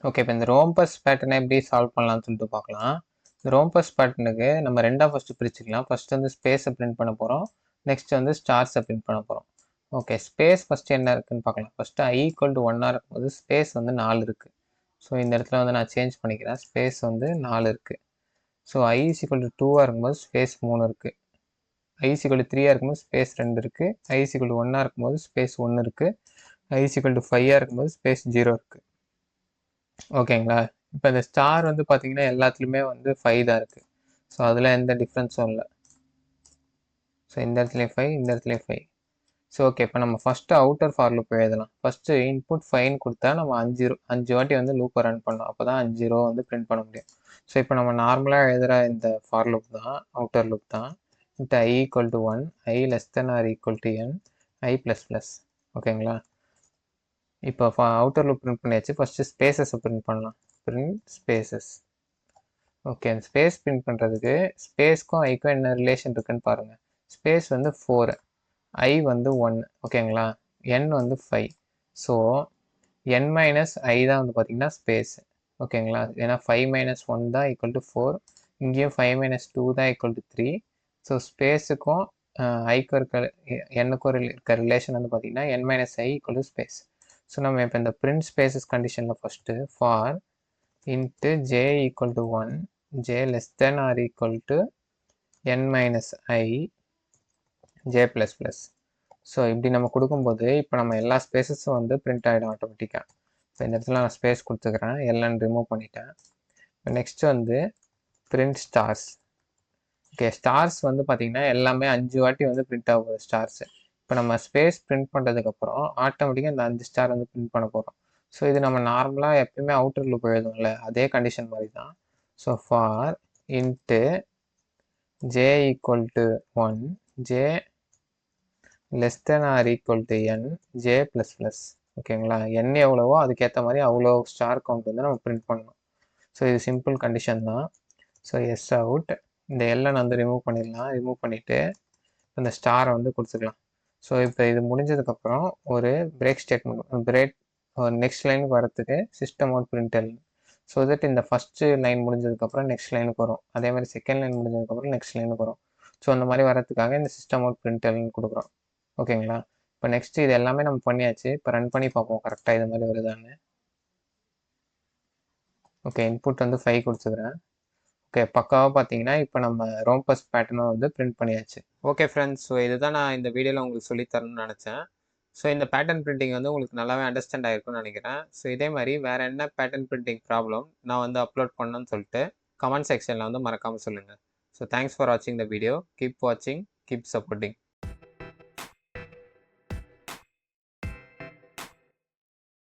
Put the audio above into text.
Okay, இப்போ இந்த rhombus பேட்டர்னை எப்படி சால்வ் பண்ணலாம்னு சொல்லிட்டு பார்க்கலாம். இந்த ரோம்பஸ் பேட்டர்னுக்கு நம்ம ரெண்டாக ஃபஸ்ட்டு பிரிச்சுக்கலாம். ஃபஸ்ட்டு வந்து ஸ்பேஸை பிரிண்ட் பண்ண போகிறோம். நெக்ஸ்ட் வந்து ஸ்டார்ஸை பிரிண்ட் பண்ண போகிறோம். ஓகே, ஸ்பேஸ் ஃபஸ்ட்டு என்ன இருக்குன்னு பார்க்கலாம். ஃபஸ்ட்டு i ஈக்குவல் டு 1 இருக்கும்போது ஸ்பேஸ் வந்து 4 இருக்குது. ஸோ இந்த இடத்துல வந்து நான் சேஞ்ச் பண்ணிக்கிறேன். ஸ்பேஸ் வந்து 4 இருக்குது. So i is equal to 2 இருக்கும்போது ஸ்பேஸ் 3 இருக்குது. i இஸ் ஈக்குவல் டு 3 இருக்கும்போது ஸ்பேஸ் 2 இருக்குது. i இஸ் ஈக்குவல் டு 1 இருக்கும்போது ஸ்பேஸ் 1 இருக்குது. i இஸ் ஈக்குவல் டு 5 இருக்கும்போது ஸ்பேஸ் 0 இருக்குது. ஓகேங்களா? இப்போ இந்த ஸ்டார் வந்து பார்த்தீங்கன்னா எல்லாத்துலேயுமே வந்து 5 தான் இருக்குது. ஸோ அதில் எந்த டிஃப்ரென்ஸும் இல்லை. ஸோ இந்த இடத்துலையும் 5, இந்த இடத்துலையும் 5. ஸோ ஓகே, இப்போ நம்ம ஃபஸ்ட்டு அவுட்டர் ஃபார் லூப் எழுதலாம். ஃபஸ்ட்டு இன்புட் 5 கொடுத்தா நம்ம 5 வாட்டி வந்து லூப்பை ரன் பண்ணணும். அப்போ தான் 5 ரோ வந்து பிரிண்ட் பண்ண முடியும். ஸோ இப்போ நம்ம நார்மலாக எழுதுகிற இந்த ஃபார் லூப் தான், அவுட்டர் லூப் தான். இந்த i equal to 1, i less than or equal to n, i plus plus. ஓகேங்களா? இப்போ அவுட்டர் லூப் பிரிண்ட் பண்ணியாச்சு. ஃபஸ்ட்டு ஸ்பேசஸை பிரிண்ட் பண்ணலாம். Print spaces. ஓகே, அந்த ஸ்பேஸ் பிரிண்ட் பண்ணுறதுக்கு ஸ்பேஸ்க்கும் ஐக்கும் என்ன ரிலேஷன் இருக்குன்னு பாருங்கள். ஸ்பேஸ் வந்து 4, i வந்து 1. ஓகேங்களா? n வந்து 5. ஸோ n மைனஸ் i தான் வந்து பார்த்தீங்கன்னா ஸ்பேஸ். ஓகேங்களா? ஏன்னா 5 மைனஸ் 1 தான் ஈக்குவல் டு 4. இங்கேயும் 5 மைனஸ் 2 தான் ஈக்குவல் டு 3. ஸோ ஸ்பேஸுக்கும் ஐக்கும் என்னுக்கும் இருக்க ரிலேஷன் வந்து பார்த்தீங்கன்னா n minus i equal to space. So நம்ம இப்போ இந்த பிரிண்ட் ஸ்பேசஸ் கண்டிஷனில் first for int j equal to 1, j less than or equal to n minus i, j plus plus. So இப்படி நம்ம கொடுக்கும்போது இப்போ நம்ம எல்லா ஸ்பேசஸும் வந்து பிரிண்ட் ஆகிடும் ஆட்டோமேட்டிக்காக. ஸோ இந்த இடத்துல நான் ஸ்பேஸ் கொடுத்துக்கிறேன், எல்லாம் ரிமூவ் பண்ணிட்டேன். இப்போ நெக்ஸ்ட் வந்து பிரிண்ட் ஸ்டார்ஸ். ஓகே, ஸ்டார்ஸ் வந்து பார்த்தீங்கன்னா எல்லாமே 5 வாட்டி வந்து பிரிண்ட் ஆகுது ஸ்டார்ஸு. இப்போ நம்ம ஸ்பேஸ் பிரிண்ட் பண்ணுறதுக்கப்புறம் ஆட்டோமேட்டிக்காக இந்த 5 ஸ்டார் வந்து பிரிண்ட் பண்ண போகிறோம். ஸோ இது நம்ம நார்மலாக எப்பயுமே அவுட்டர் லூப் எழுதும்ல, அதே கண்டிஷன் மாதிரி தான். So for int j equal to 1, j less than or equal to n, j plus plus. ஓகேங்களா? n எவ்வளவோ அதுக்கேற்ற மாதிரி அவ்வளோ ஸ்டார் கவுண்ட் வந்து நம்ம பிரிண்ட் பண்ணணும். ஸோ இது சிம்பிள் கண்டிஷன் தான். ஸோ எஸ் அவுட், இந்த எல்லை வந்து ரிமூவ் பண்ணிடலாம். ரிமூவ் பண்ணிவிட்டு இந்த ஸ்டாரை வந்து கொடுத்துக்கலாம். ஸோ இப்போ இது முடிஞ்சதுக்கப்புறம் ஒரு பிரேக் ஸ்டேட்மெண்ட், நெக்ஸ்ட் லைனுக்கு வரத்துக்கு system out brindle. So that இந்த ஃபஸ்ட்டு லைன் முடிஞ்சதுக்கப்புறம் நெக்ஸ்ட் லைனுக்கு வரும். அதே மாதிரி செகண்ட் லைன் முடிஞ்சதுக்கப்புறம் நெக்ஸ்ட் லைனுக்கு வரும். ஸோ அந்த மாதிரி வரதுக்காக இந்த சிஸ்டம் அவுட் பிரிண்டல்னு கொடுக்குறோம். ஓகேங்களா? இப்போ நெக்ஸ்ட்டு இது எல்லாமே நம்ம பண்ணியாச்சு. இப்போ ரன் பண்ணி பார்ப்போம் கரெக்டாக இது மாதிரி வருதான்னு. ஓகே, இன்புட் வந்து 5 கொடுத்துக்கிறேன். ஓகே, பக்காவாக பார்த்தீங்கன்னா இப்போ நம்ம ரோம்பஸ் பேட்டர்னை வந்து பிரிண்ட் பண்ணியாச்சு. ஓகே ஃப்ரெண்ட்ஸ், ஸோ இதுதான் நான் இந்த வீடியோவில் உங்களுக்கு சொல்லித்தரணும்னு நினச்சேன். ஸோ இந்த பேட்டர்ன் பிரிண்டிங் வந்து உங்களுக்கு நல்லாவே அண்டர்ஸ்டாண்ட் ஆகிருக்கும்னு நினைக்கிறேன். ஸோ இதே மாதிரி வேறு என்ன பேட்டர்ன் பிரிண்டிங் ப்ராப்ளம் நான் வந்து அப்லோட் பண்ணணும்னு சொல்லிட்டு கமெண்ட் செக்ஷனில் வந்து மறக்காமல் சொல்லுங்கள். ஸோ தேங்க்ஸ் ஃபார் வாட்சிங் த வீடியோ. கீப் வாட்சிங், கீப் சப்போர்ட்டிங்.